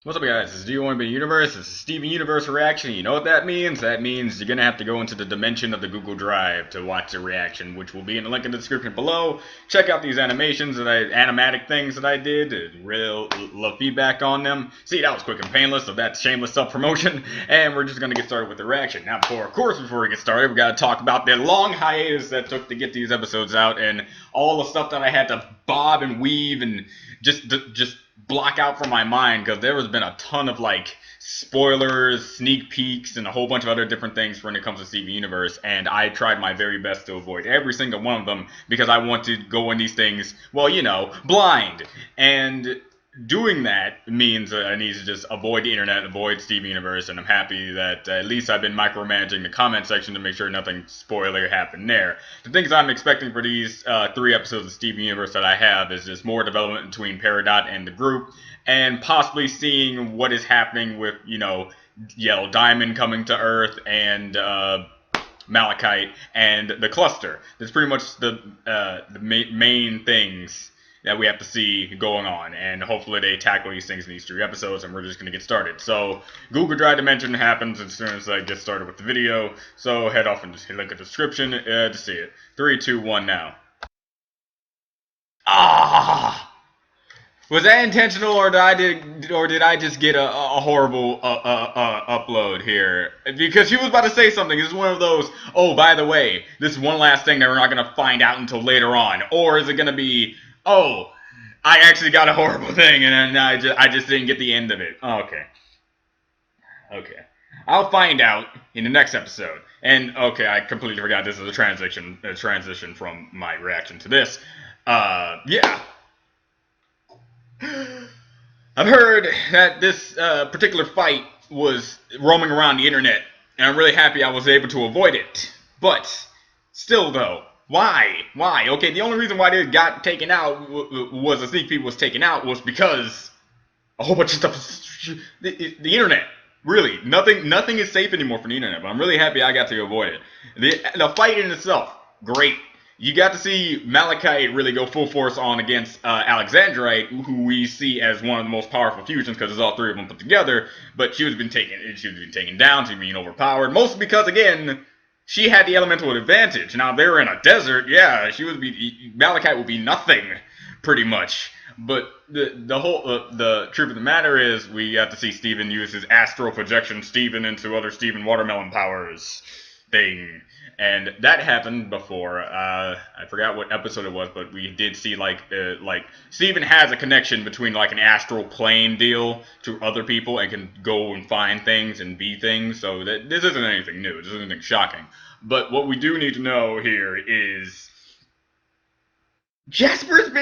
What's up, guys? This is Do Universe. This is Steven Universe reaction. You know what that means? That means you're gonna have to go into the dimension of the Google Drive to watch the reaction, which will be in the link in the description below. Check out these animations animatic things that I did. Real love feedback on them. See, that was quick and painless, so that's shameless self-promotion. And we're just gonna get started with the reaction. Now, before we get started, we gotta talk about the long hiatus that took to get these episodes out and all the stuff that I had to bob and weave and just block out from my mind, because there has been a ton of like spoilers, sneak peeks, and a whole bunch of other different things when it comes to Steven Universe, and I tried my very best to avoid every single one of them because I want to go in these things, well, you know, blind. And doing that means I need to just avoid the internet, avoid Steven Universe, and I'm happy that at least I've been micromanaging the comment section to make sure nothing spoiler happened there. The things I'm expecting for these 3 episodes of Steven Universe that I have is just more development between Peridot and the group, and possibly seeing what is happening with, you know, Yellow Diamond coming to Earth and Malachite and the cluster. That's pretty much the main things that we have to see going on, and hopefully they tackle these things in these 3 episodes, and we're just going to get started. So, Google Drive Dimension happens as soon as I get started with the video, so head off and just link in the description to see it. 3, 2, 1, now. Ah! Was that intentional, or did I just get a horrible upload here? Because she was about to say something. This is one of those, oh, by the way, this is one last thing that we're not going to find out until later on. Or is it going to be, oh, I actually got a horrible thing, and I just didn't get the end of it. Okay. I'll find out in the next episode. And, okay, I completely forgot this is a transition from my reaction to this. Yeah. I've heard that this particular fight was roaming around the internet, and I'm really happy I was able to avoid it. But, still though, why? Okay, the only reason why this got taken out was the sneak peek was taken out was because a whole bunch of stuff, the internet. Really, nothing is safe anymore from the internet, but I'm really happy I got to avoid it. The fight in itself, great. You got to see Malachite really go full force on against Alexandrite, who we see as one of the most powerful fusions because it's all 3 of them put together. But she was being taken down, she was being overpowered, mostly because, again, she had the elemental advantage. Now, if they were in a desert, yeah, Malachite would be nothing, pretty much. But the truth of the matter is, we got to see Steven use his astral projection Steven into other Steven Watermelon powers thing. And that happened before. I forgot what episode it was, but we did see like Steven has a connection between like an astral plane deal to other people and can go and find things and be things. So this isn't anything new. This isn't anything shocking. But what we do need to know here is Jasper's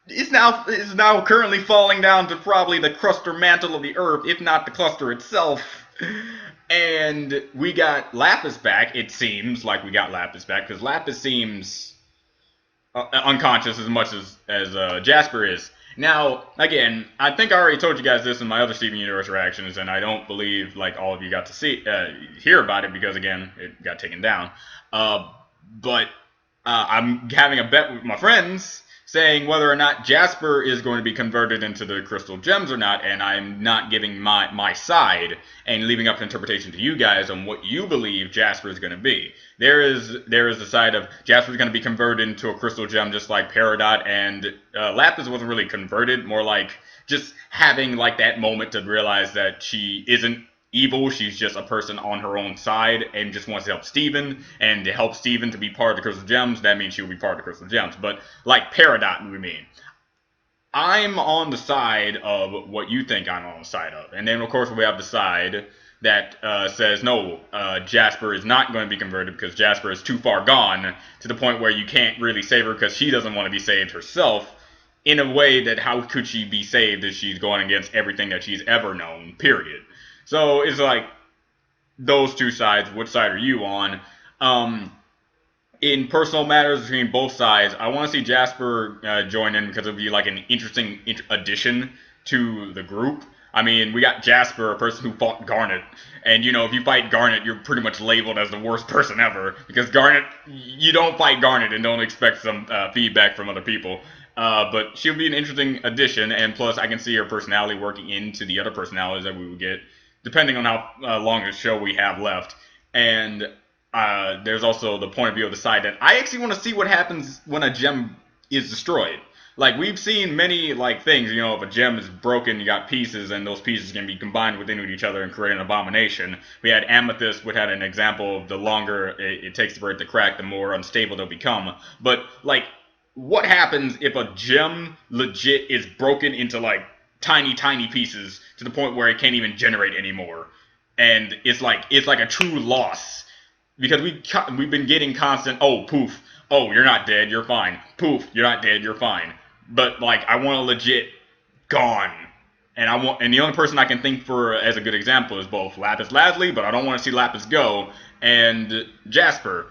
is now currently falling down to probably the cluster mantle of the Earth, if not the cluster itself. And we got Lapis back. It seems like we got Lapis back, because Lapis seems unconscious as much as Jasper is. Now, again, I think I already told you guys this in my other Steven Universe reactions, and I don't believe like all of you got to hear about it because, again, it got taken down. But I'm having a bet with my friends saying whether or not Jasper is going to be converted into the crystal gems or not, and I'm not giving my side and leaving up to interpretation to you guys on what you believe Jasper is going to be. There is the side of Jasper is going to be converted into a crystal gem just like Peridot, and Lapis wasn't really converted, more like just having like that moment to realize that she isn't evil, she's just a person on her own side and just wants to help Steven, and to help Steven to be part of the Crystal Gems, that means she will be part of the Crystal Gems. But like Peridot, we mean. I'm on the side of what you think I'm on the side of. And then, of course, we have the side that says, no, Jasper is not going to be converted because Jasper is too far gone to the point where you can't really save her because she doesn't want to be saved herself. In a way that how could she be saved if she's going against everything that she's ever known, period. So it's like those 2 sides. Which side are you on? In personal matters between both sides, I want to see Jasper join in because it would be like an interesting addition to the group. I mean, we got Jasper, a person who fought Garnet, and you know, if you fight Garnet, you're pretty much labeled as the worst person ever, because Garnet, you don't fight Garnet and don't expect some feedback from other people. But she'll be an interesting addition, and plus I can see her personality working into the other personalities that we will get, depending on how long the show we have left. And there's also the point of view of the side that I actually want to see what happens when a gem is destroyed. Like we've seen many like things, you know, if a gem is broken, you got pieces, and those pieces can be combined within each other and create an abomination. We had Amethyst, which had an example of the longer it takes for it to crack, the more unstable they'll become. But like, what happens if a gem legit is broken into like tiny pieces to the point where it can't even generate anymore, and it's like a true loss because we've been getting constant poof, you're not dead, you're fine, poof, you're not dead, you're fine. But like I want a legit gone. And the only person I can think for as a good example is both Lapis Lazuli, but I don't want to see Lapis go, and Jasper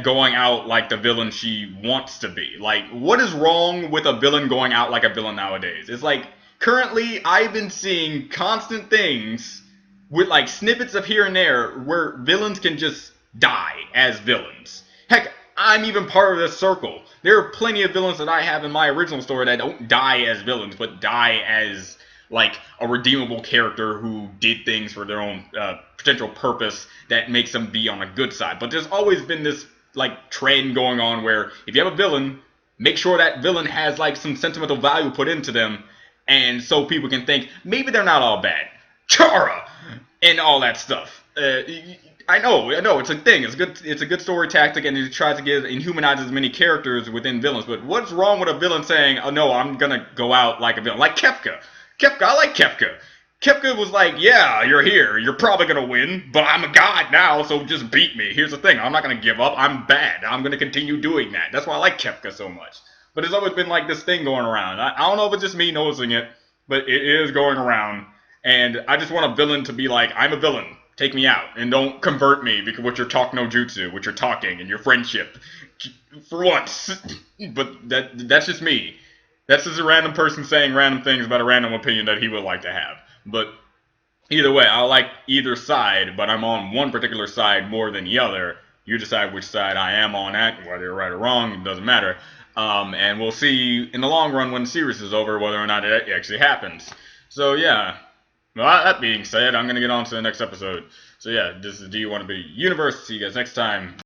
going out like the villain she wants to be. Like, what is wrong with a villain going out like a villain nowadays? It's like currently I've been seeing constant things with like snippets of here and there where villains can just die as villains. Heck, I'm even part of this circle. There are plenty of villains that I have in my original story that don't die as villains, but die as like a redeemable character who did things for their own potential purpose that makes them be on a good side. But there's always been this like trend going on where if you have a villain, make sure that villain has like some sentimental value put into them, and so people can think maybe they're not all bad. Chara and all that stuff. I know, it's a thing. It's a good story tactic, and it tries to give and humanize as many characters within villains. But what's wrong with a villain saying, "Oh no, I'm gonna go out like a villain," like Kefka? Kefka, I like Kefka. Kefka was like, "Yeah, you're here. You're probably gonna win, but I'm a god now, so just beat me. Here's the thing. I'm not gonna give up. I'm bad. I'm gonna continue doing that." That's why I like Kefka so much. But there's always been like this thing going around. I don't know if it's just me noticing it, but it is going around. And I just want a villain to be like, "I'm a villain. Take me out, and don't convert me because with your talk no jutsu, with your talking and your friendship, for once." But that's just me. That's just a random person saying random things about a random opinion that he would like to have. But either way, I like either side, but I'm on one particular side more than the other. You decide which side I am on at, whether you're right or wrong, it doesn't matter. And we'll see in the long run when the series is over whether or not it actually happens. So yeah. Well, that being said, I'm going to get on to the next episode. So yeah, this is Do You Want to Be Universe? See you guys next time.